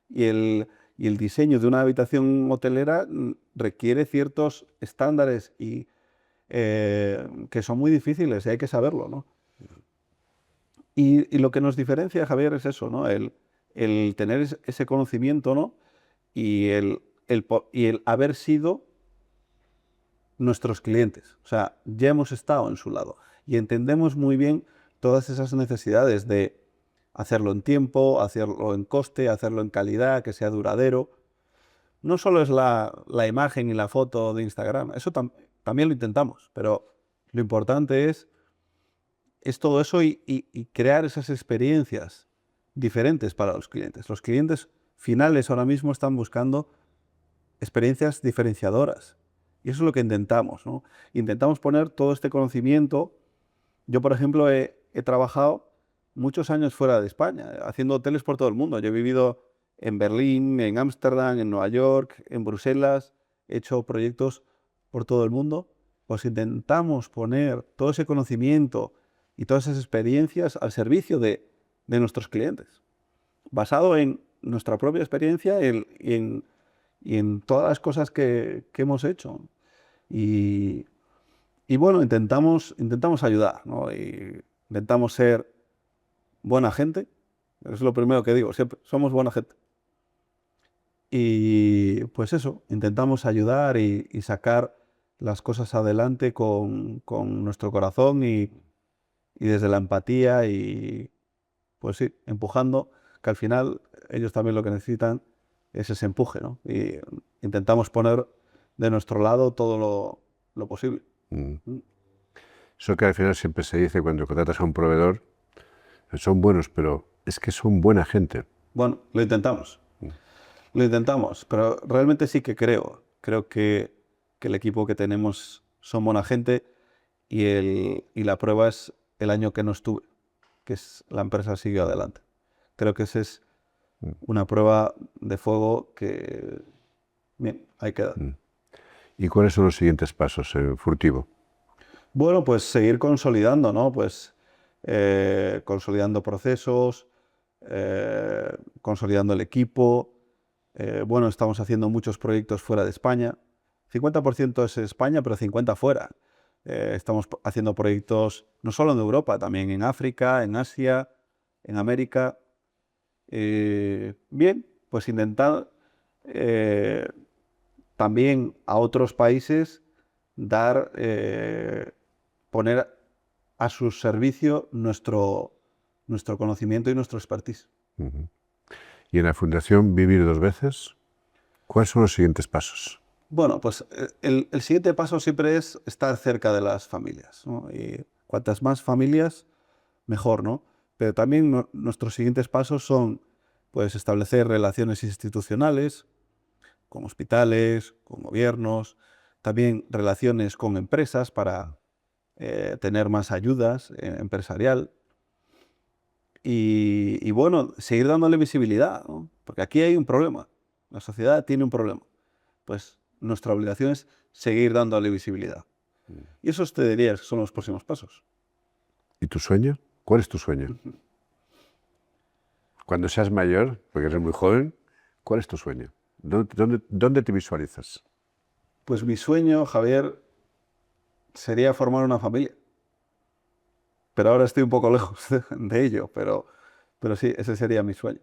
Y el diseño de una habitación hotelera requiere ciertos estándares que son muy difíciles y hay que saberlo, ¿no? Y lo que nos diferencia, Javier, es eso, ¿no? El tener ese conocimiento, ¿no? Y el haber sido nuestros clientes. O sea, ya hemos estado en su lado y entendemos muy bien todas esas necesidades de hacerlo en tiempo, hacerlo en coste, hacerlo en calidad, que sea duradero. No solo es la imagen y la foto de Instagram, eso también lo intentamos, pero lo importante es todo eso y crear esas experiencias diferentes para los clientes. Los clientes finales ahora mismo están buscando experiencias diferenciadoras y eso es lo que intentamos, ¿no? Intentamos poner todo este conocimiento. Yo, por ejemplo, he trabajado muchos años fuera de España, haciendo hoteles por todo el mundo. Yo he vivido en Berlín, en Ámsterdam, en Nueva York, en Bruselas, he hecho proyectos por todo el mundo. Pues intentamos poner todo ese conocimiento y todas esas experiencias al servicio de nuestros clientes, basado en nuestra propia experiencia y en todas las cosas que hemos hecho. Y bueno, intentamos ayudar, ¿no? Y intentamos ser buena gente. Es lo primero que digo, siempre somos buena gente. Y pues eso, intentamos ayudar y sacar las cosas adelante con nuestro corazón y desde la empatía y pues sí, empujando, que al final ellos también lo que necesitan es ese empuje, ¿no? Y intentamos poner de nuestro lado todo lo posible. Eso que al final siempre se dice cuando contratas a un proveedor, son buenos, pero es que son buena gente. Bueno, lo intentamos. Lo intentamos, pero realmente sí que creo que el equipo que tenemos son buena gente y la prueba es el año que no estuve, que es la empresa siguió adelante. Creo que esa es una prueba de fuego que, bien, ahí queda. ¿Y cuáles son los siguientes pasos en Furtivo? Bueno, pues seguir consolidando, ¿no? Pues consolidando procesos, consolidando el equipo. Bueno, estamos haciendo muchos proyectos fuera de España. 50% es España, pero 50% fuera. Estamos haciendo proyectos no solo en Europa, también en África, en Asia, en América. Bien, pues intentar también a otros países poner a su servicio nuestro conocimiento y nuestro expertise. Y en la Fundación Vivir Dos Veces, ¿cuáles son los siguientes pasos? Bueno, pues el siguiente paso siempre es estar cerca de las familias, ¿no? Y cuantas más familias, mejor, ¿no? Pero también nuestros siguientes pasos son, pues, establecer relaciones institucionales con hospitales, con gobiernos, también relaciones con empresas para tener más ayudas empresarial y bueno, seguir dándole visibilidad, ¿no? Porque aquí hay un problema, la sociedad tiene un problema. Pues nuestra obligación es seguir dándole visibilidad. Y esos te diría que son los próximos pasos. ¿Y tu sueño? ¿Cuál es tu sueño? Cuando seas mayor, porque eres muy joven, ¿cuál es tu sueño? ¿Dónde te visualizas? Pues mi sueño, Javier, sería formar una familia. Pero ahora estoy un poco lejos de ello, pero sí, ese sería mi sueño.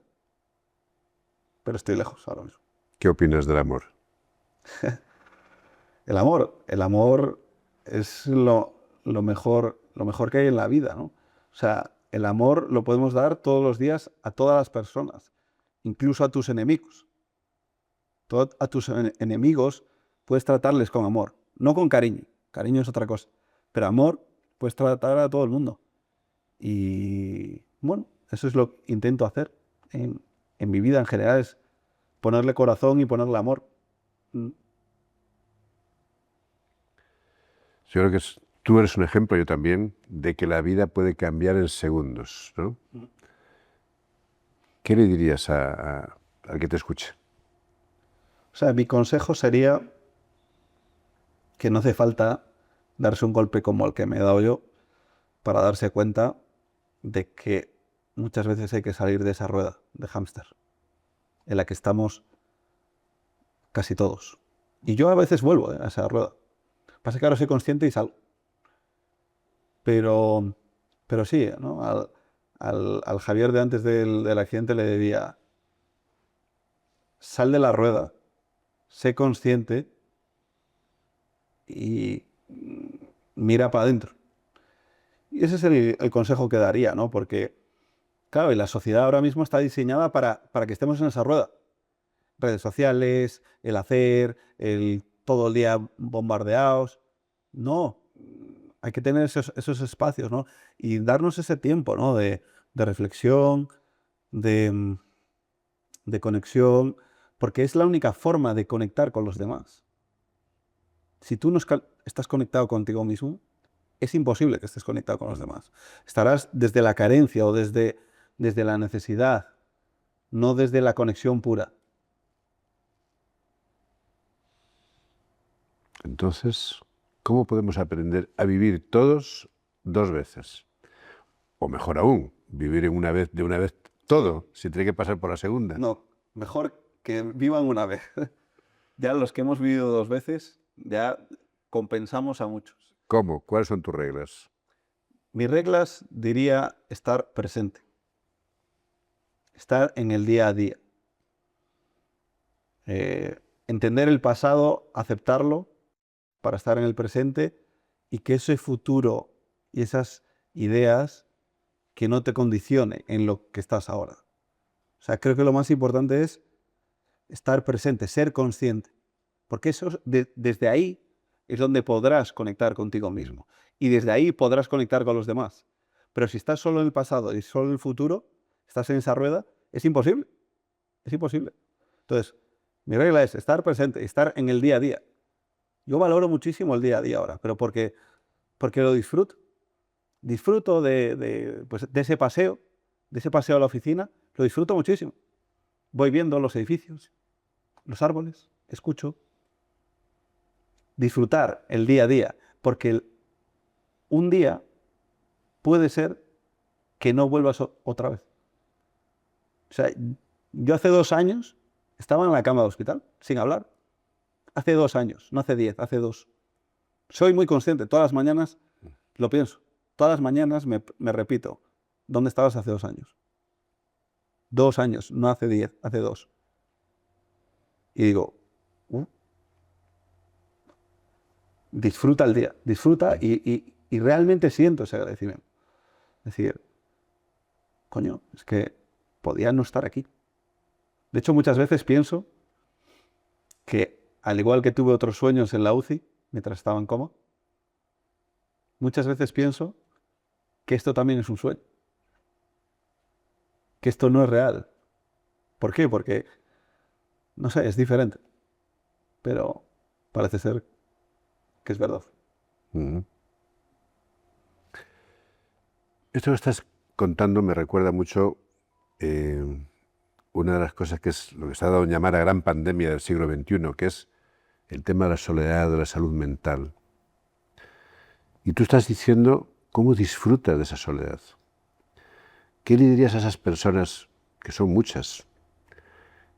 Pero estoy lejos ahora mismo. ¿Qué opinas del amor? El amor es lo mejor que hay en la vida, ¿no? O sea, el amor lo podemos dar todos los días a todas las personas, incluso a tus enemigos. A tus enemigos puedes tratarles con amor, no con cariño. Cariño es otra cosa. Pero amor puedes tratar a todo el mundo. Y bueno, eso es lo que intento hacer en mi vida en general, es ponerle corazón y ponerle amor. Yo creo que tú eres un ejemplo, yo también, de que la vida puede cambiar en segundos, ¿no? ¿Qué le dirías al que te escuche? O sea, mi consejo sería que no hace falta darse un golpe como el que me he dado yo para darse cuenta de que muchas veces hay que salir de esa rueda de hámster en la que estamos casi todos. Y yo a veces vuelvo a esa rueda. Pasa que ahora soy consciente y salgo. Pero sí, ¿no? Al Javier de antes del accidente le diría, sal de la rueda, sé consciente y mira para adentro. Y ese es el consejo que daría, ¿no? Porque, claro, y la sociedad ahora mismo está diseñada para que estemos en esa rueda. Redes sociales, el hacer, todo el día bombardeados. No, hay que tener esos espacios, ¿no? Y darnos ese tiempo, ¿no? De reflexión, de, de conexión, porque es la única forma de conectar con los demás. Si tú no estás conectado contigo mismo, es imposible que estés conectado con los demás. Estarás desde la carencia o desde la necesidad, no desde la conexión pura. Entonces, ¿cómo podemos aprender a vivir todos dos veces? O mejor aún, vivir de una vez todo, si tiene que pasar por la segunda. No, mejor que vivan una vez. Ya los que hemos vivido dos veces, ya compensamos a muchos. ¿Cómo? ¿Cuáles son tus reglas? Mis reglas diría estar presente, estar en el día a día. Entender el pasado, aceptarlo para estar en el presente y que ese futuro y esas ideas que no te condicione en lo que estás ahora. O sea, creo que lo más importante es estar presente, ser consciente, porque eso desde ahí es donde podrás conectar contigo mismo y desde ahí podrás conectar con los demás. Pero si estás solo en el pasado y solo en el futuro, estás en esa rueda, es imposible. Es imposible. Entonces, mi regla es estar presente, estar en el día a día. Yo valoro muchísimo el día a día ahora, pero porque lo disfruto. Disfruto pues, de ese paseo a la oficina, lo disfruto muchísimo. Voy viendo los edificios, los árboles, escucho. Disfrutar el día a día, porque un día puede ser que no vuelvas otra vez. O sea, yo hace 2 años estaba en la cama del hospital, sin hablar. Hace 2 años, no hace 10, hace 2. Soy muy consciente, todas las mañanas lo pienso. Todas las mañanas me repito, ¿dónde estabas hace 2 años? 2 años, no hace 10, hace 2. Y digo, disfruta el día, disfruta y realmente siento ese agradecimiento. Es decir, coño, es que podía no estar aquí. De hecho, muchas veces pienso que, al igual que tuve otros sueños en la UCI, mientras estaba en coma, muchas veces pienso que esto también es un sueño. Que esto no es real. ¿Por qué? Porque, no sé, es diferente. Pero parece ser que es verdad. Esto que estás contando me recuerda mucho una de las cosas que es lo que se ha dado en llamar la gran pandemia del siglo XXI, que es el tema de la soledad, de la salud mental. Y tú estás diciendo cómo disfrutas de esa soledad. ¿Qué le dirías a esas personas, que son muchas,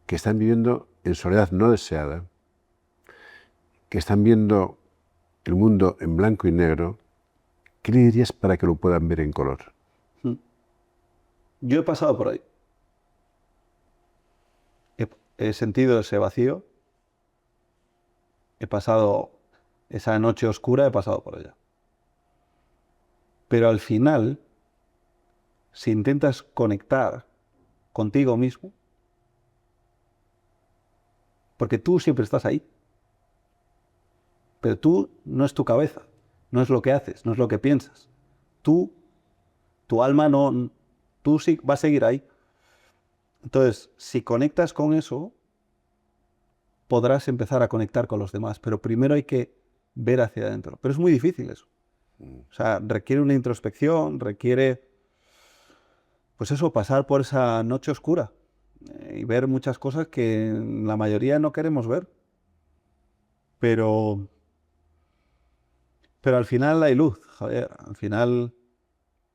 que están viviendo en soledad no deseada, que están viendo el mundo en blanco y negro? ¿Qué le dirías para que lo puedan ver en color? Yo he pasado por ahí. He sentido ese vacío. He pasado esa noche oscura, he pasado por ella. Pero al final, si intentas conectar contigo mismo, porque tú siempre estás ahí, pero tú no es tu cabeza, no es lo que haces, no es lo que piensas. Tú, tu alma no, tú sí vas a seguir ahí. Entonces, si conectas con eso, podrás empezar a conectar con los demás, pero primero hay que ver hacia adentro. Pero es muy difícil eso. O sea, requiere una introspección, requiere, pues eso, pasar por esa noche oscura y ver muchas cosas que la mayoría no queremos ver. Pero al final hay luz, Javier. Al final,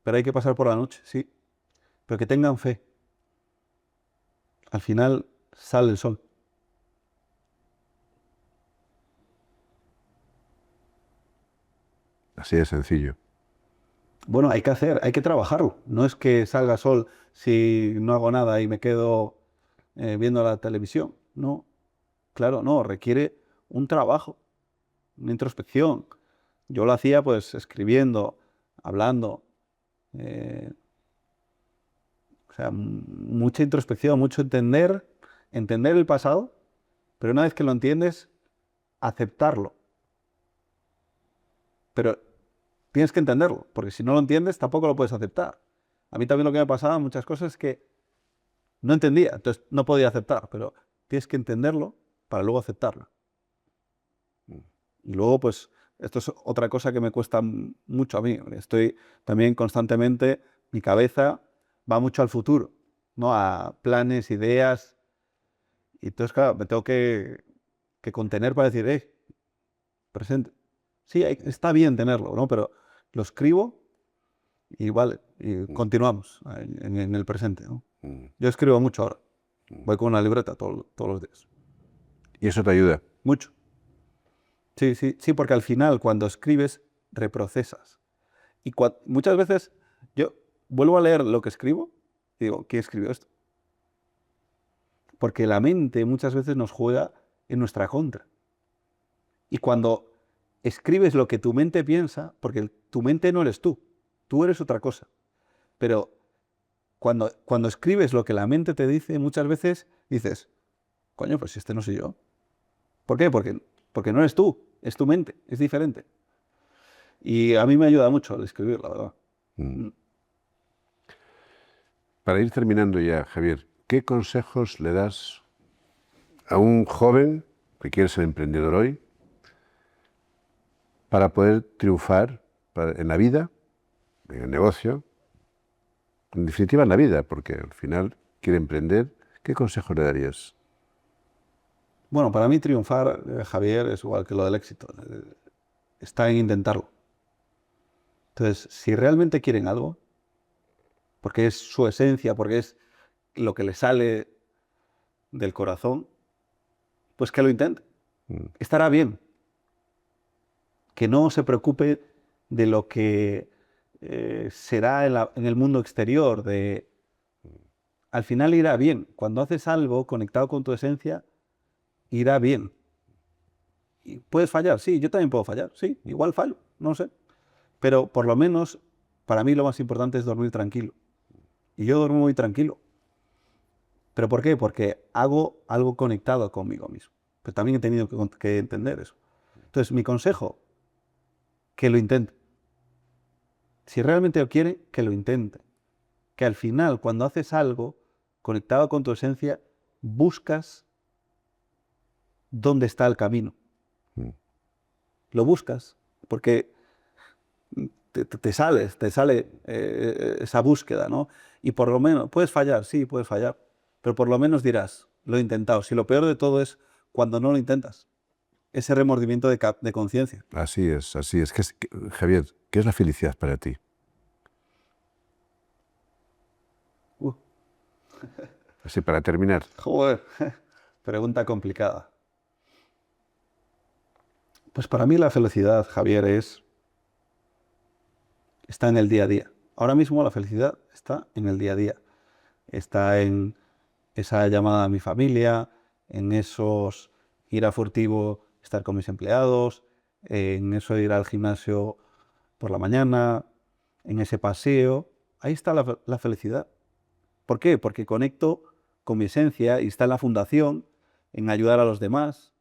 pero hay que pasar por la noche, sí. Pero que tengan fe. Al final sale el sol. Así de sencillo. Bueno, hay que trabajarlo. No es que salga sol si no hago nada y me quedo viendo la televisión. No, claro, no, requiere un trabajo, una introspección. Yo lo hacía pues escribiendo, hablando. O sea, mucha introspección, mucho entender el pasado, pero una vez que lo entiendes, aceptarlo. Pero tienes que entenderlo, porque si no lo entiendes, tampoco lo puedes aceptar. A mí también lo que me pasaba en muchas cosas es que no entendía, entonces no podía aceptar, pero tienes que entenderlo para luego aceptarlo. Y luego, pues, esto es otra cosa que me cuesta mucho a mí. Estoy también constantemente, mi cabeza va mucho al futuro, ¿no? A planes, ideas. Y entonces, claro, me tengo que contener para decir, presente. Sí, está bien tenerlo, ¿no? Pero lo escribo y vale, y continuamos en el presente, ¿no? Yo escribo mucho ahora. Voy con una libreta todos los días. ¿Y eso te ayuda? Mucho. Sí, sí, sí, porque al final cuando escribes, reprocesas. Y muchas veces yo vuelvo a leer lo que escribo y digo, ¿quién escribió esto? Porque la mente muchas veces nos juega en nuestra contra. Y cuando escribes lo que tu mente piensa, porque tu mente no eres tú eres otra cosa. Pero cuando escribes lo que la mente te dice, muchas veces dices, coño, pues este no soy yo. ¿Por qué? Porque no eres tú, es tu mente, es diferente. Y a mí me ayuda mucho el escribir, la verdad. Para ir terminando ya, Javier, ¿qué consejos le das a un joven que quiere ser emprendedor hoy para poder triunfar en la vida, en el negocio, en definitiva en la vida, porque al final quiere emprender? ¿Qué consejos le darías? Bueno, para mí triunfar, Javier, es igual que lo del éxito. Está en intentarlo. Entonces, si realmente quieren algo, porque es su esencia, porque es lo que le sale del corazón, pues que lo intente. Estará bien. Que no se preocupe de lo que será en el mundo exterior. Al final irá bien. Cuando haces algo conectado con tu esencia, irá bien. ¿Y puedes fallar? Sí, yo también puedo fallar. Sí, igual fallo, no sé. Pero por lo menos, para mí lo más importante es dormir tranquilo. Y yo duermo muy tranquilo. ¿Pero por qué? Porque hago algo conectado conmigo mismo. Pero también he tenido que entender eso. Entonces, mi consejo, que lo intente. Si realmente lo quiere, que lo intente. Que al final, cuando haces algo conectado con tu esencia, buscas dónde está el camino. Lo buscas, porque te sale esa búsqueda, ¿no? Y por lo menos, puedes fallar, sí, puedes fallar, pero por lo menos dirás, lo he intentado. Si lo peor de todo es cuando no lo intentas, ese remordimiento de conciencia. Así es, así es. Javier, ¿qué es la felicidad para ti? Así, para terminar. Joder, pregunta complicada. Pues para mí la felicidad, Javier, está en el día a día. Ahora mismo la felicidad está en el día a día. Está en esa llamada a mi familia, en esos ir a Furtivo, estar con mis empleados, en eso de ir al gimnasio por la mañana, en ese paseo. Ahí está la felicidad. ¿Por qué? Porque conecto con mi esencia y está en la fundación, en ayudar a los demás.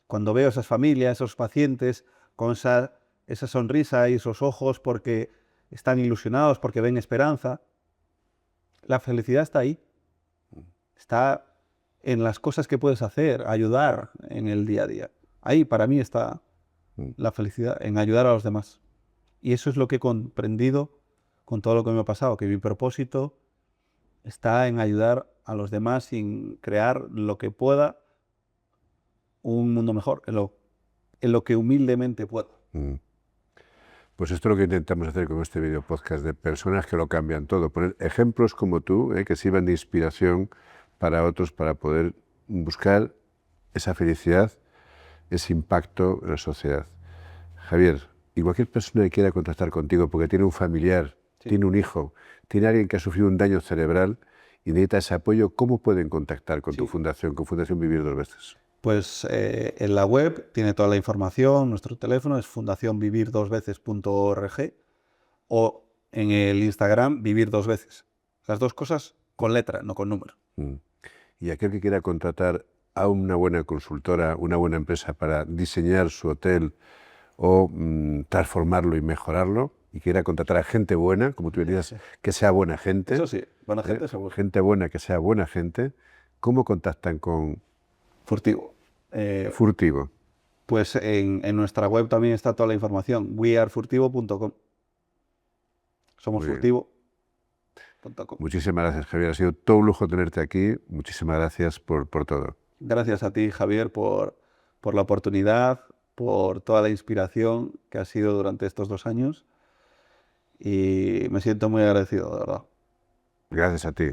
Cuando veo esas familias, esos pacientes, con esa sonrisa y esos ojos porque están ilusionados, porque ven esperanza, la felicidad está ahí. Está en las cosas que puedes hacer, ayudar en el día a día. Ahí para mí está la felicidad, en ayudar a los demás. Y eso es lo que he comprendido con todo lo que me ha pasado, que mi propósito está en ayudar a los demás y en crear lo que pueda un mundo mejor, en lo que humildemente puedo. Pues esto es lo que intentamos hacer con este video podcast de personas que lo cambian todo, poner ejemplos como tú, que sirvan de inspiración para otros, para poder buscar esa felicidad, ese impacto en la sociedad. Javier, y cualquier persona que quiera contactar contigo porque tiene un familiar, tiene un hijo, tiene alguien que ha sufrido un daño cerebral y necesita ese apoyo, ¿cómo pueden contactar con tu fundación, con Fundación Vivir Dos Veces? Pues en la web tiene toda la información, nuestro teléfono es fundacionvivirdosveces.org o en el Instagram Vivir Dos Veces. Las dos cosas con letra, no con número. Y aquel que quiera contratar a una buena consultora, una buena empresa para diseñar su hotel o transformarlo y mejorarlo, y quiera contratar a gente buena, como tú dirías, que sea buena gente. Eso sí, buena gente seguro. Gente buena, que sea buena gente. ¿Cómo contactan con Furtivo? Furtivo. Pues en nuestra web también está toda la información, wearefurtivo.com. Somos furtivo.com. Muchísimas gracias, Javier. Ha sido todo un lujo tenerte aquí. Muchísimas gracias por todo. Gracias a ti, Javier, por la oportunidad, por toda la inspiración que ha sido durante estos 2 años. Y me siento muy agradecido, de verdad. Gracias a ti.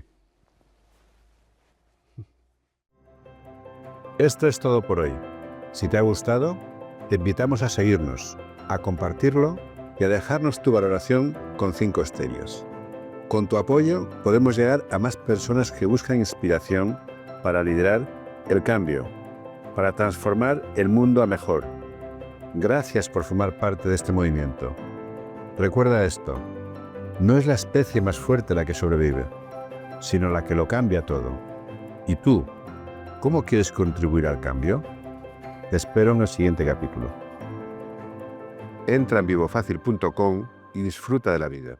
Esto es todo por hoy. Si te ha gustado, te invitamos a seguirnos, a compartirlo y a dejarnos tu valoración con 5 estrellas. Con tu apoyo podemos llegar a más personas que buscan inspiración para liderar el cambio, para transformar el mundo a mejor. Gracias por formar parte de este movimiento. Recuerda esto, no es la especie más fuerte la que sobrevive, sino la que lo cambia todo. ¿Y tú? ¿Cómo quieres contribuir al cambio? Te espero en el siguiente capítulo. Entra en vivofacil.com y disfruta de la vida.